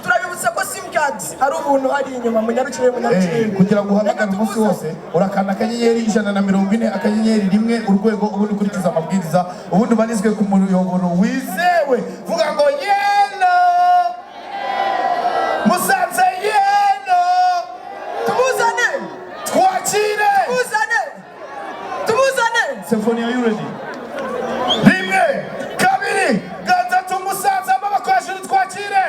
turabibutsa ko simcard ari ubuntu hari inyuma munyarukire kugira ngo uhamagare umunsi wose urakanda akanyenyeri 140 akanyenyeri rimwe urwego ubundi ukurikiza amabwiriza ubundi ubanizwe ku muyoboro wizewe vuga ngo yeno musanze yeno tumuzane twakire tumuzane Symphony, are you ready? Rimwe kabiri gatatu musanze amaboko hejuru twakire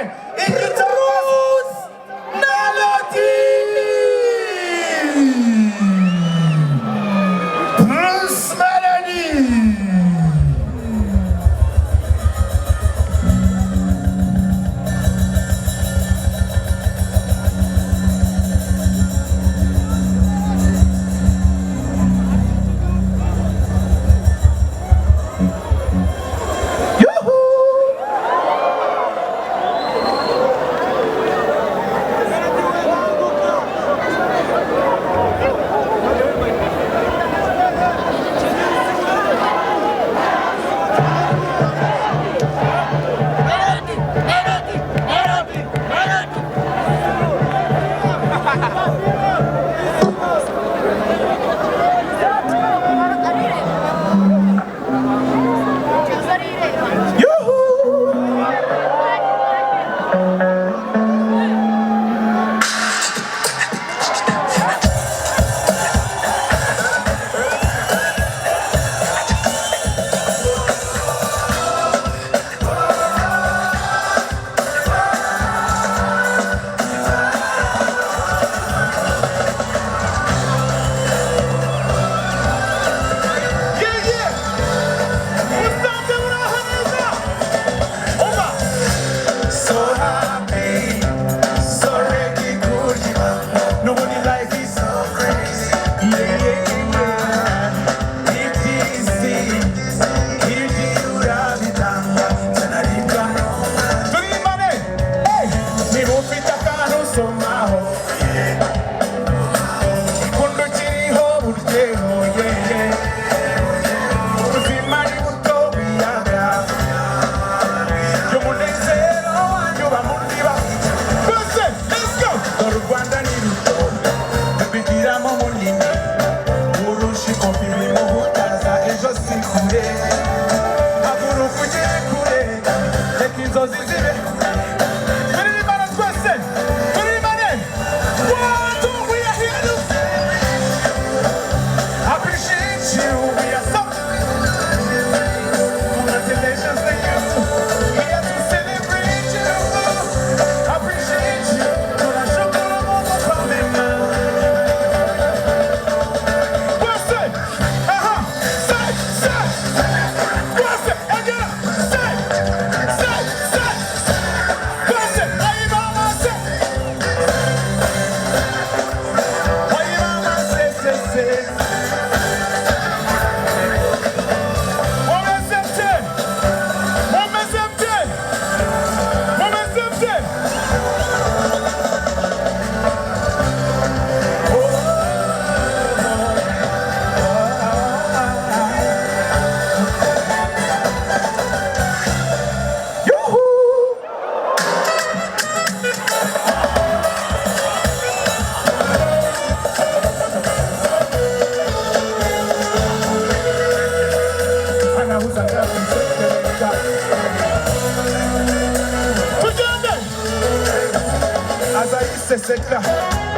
Seka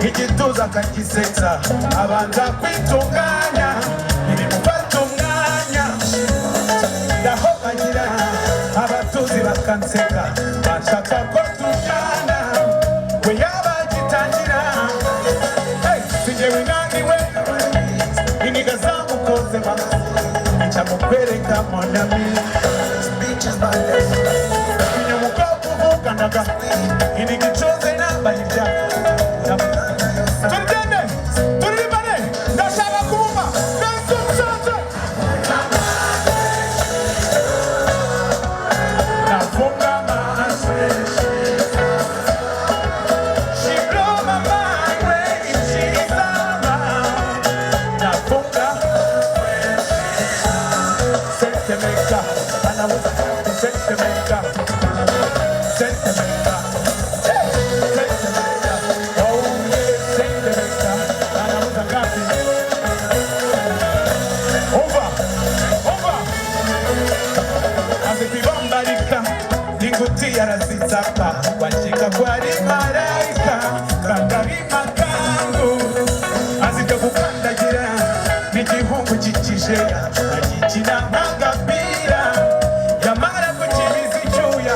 igituza kagisetsa abanza kwitunganya ibimufata umwanya ndaho bagira abatuzi bakanseka bashaka ko tujyana we yabagitangira singewe naniwe iniga zamukoze ica mukwereka monami speeches by inyamukopu vuganaga iniga icoze nambaye ibyaha Jamaica, and I was sentimental, sentimental, sentimental. Oh yeah, sentimental. Anavuza ngapi? Over. Azipibambarika, ninguti yarazitaka, wachika kwa malaika, kangari makangu. Azikabukandagira, n'igihungu kikijeya, agikina nk'agapira, yamara kukibiza icyuya,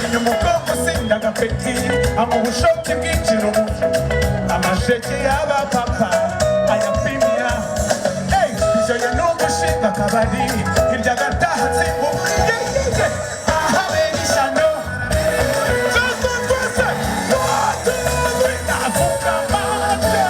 inyuma ubwoko sinda agapeti, amubushoke bw'ikirumu, amasheke y'abapapa, ayapimira, ijoye n'ugushinga akabari, hirya gataha nsimbuye, ahabera ishyano, twese twese, navuga amande.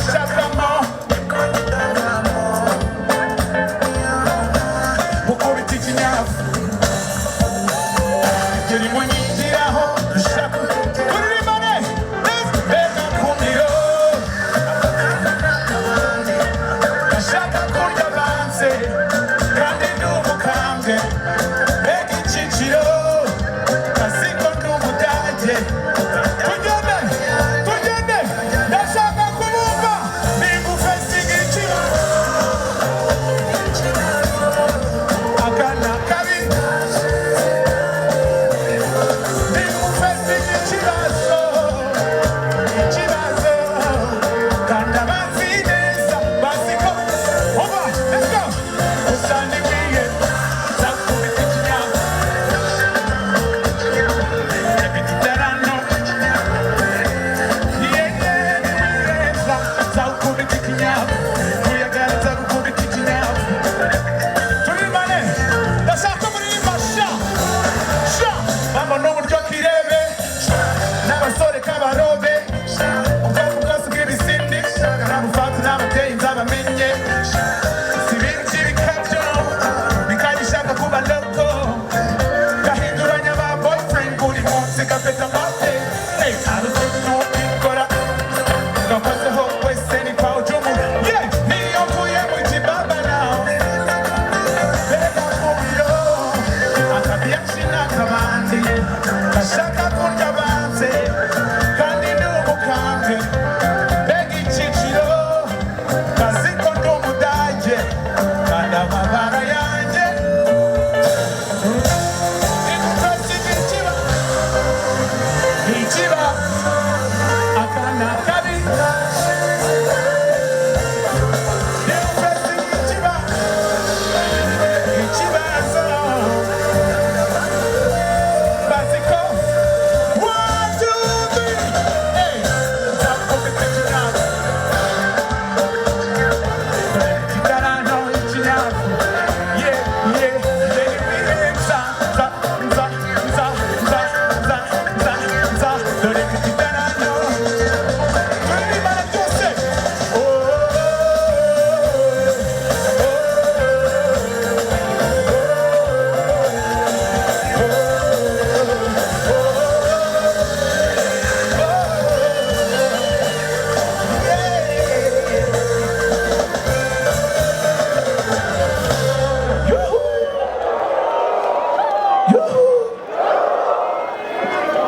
shakamo mukubita ikinyafu turi mu nyingiraho dushaka turirimane mbega kumiro ndashaka kurya banze kandi ndi umukambwe mbega icyiciro kasiko ndi umudage tugende ndashaka kubumva ningufesinga ikibazo akana kabi ningufesinga ikibazo kandi abazi neza bazi ko oba let's go usanga ikwiye zakubita ikinyago epitarano yeza zakubita ikinyago kuyagara zakubita ikinyago turimane ndashaka muririmba sha mama n'uburyo kirebe n'abasore k'abarobe ubwoko bwose bw'ibisindi n'abufati n'abateye nzabamenye si ibintu by'ibikabyo bikagishaka kuba loko gahinduranya ba boyfriend buri munsi gafite amate aruzi n'ubikora gakozeho wese ni kwa ujumu niyo mvuye mu kibaba nawe mbega kumiro akabya nshina kabandi gashaka kurya banze kandi ni umukambwe mbega icyiciro kazi ko ndi umudage kandi amabara yanjye igufashe ikiba akana kabi igufashe ikibazo basiko 1 2 3 zakubita ikinyago kitarano ikinyago dore kitarano turibana byose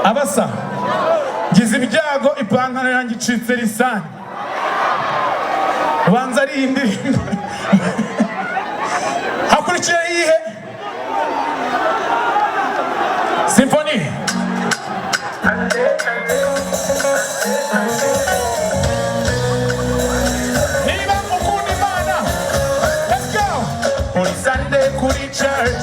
abasa ngize ibyago ipantaro yanjye icitse lisani banza ari indirimbo hakurikiye iyihe symphony niba mukunda imana let's go kuri Sunday kuri church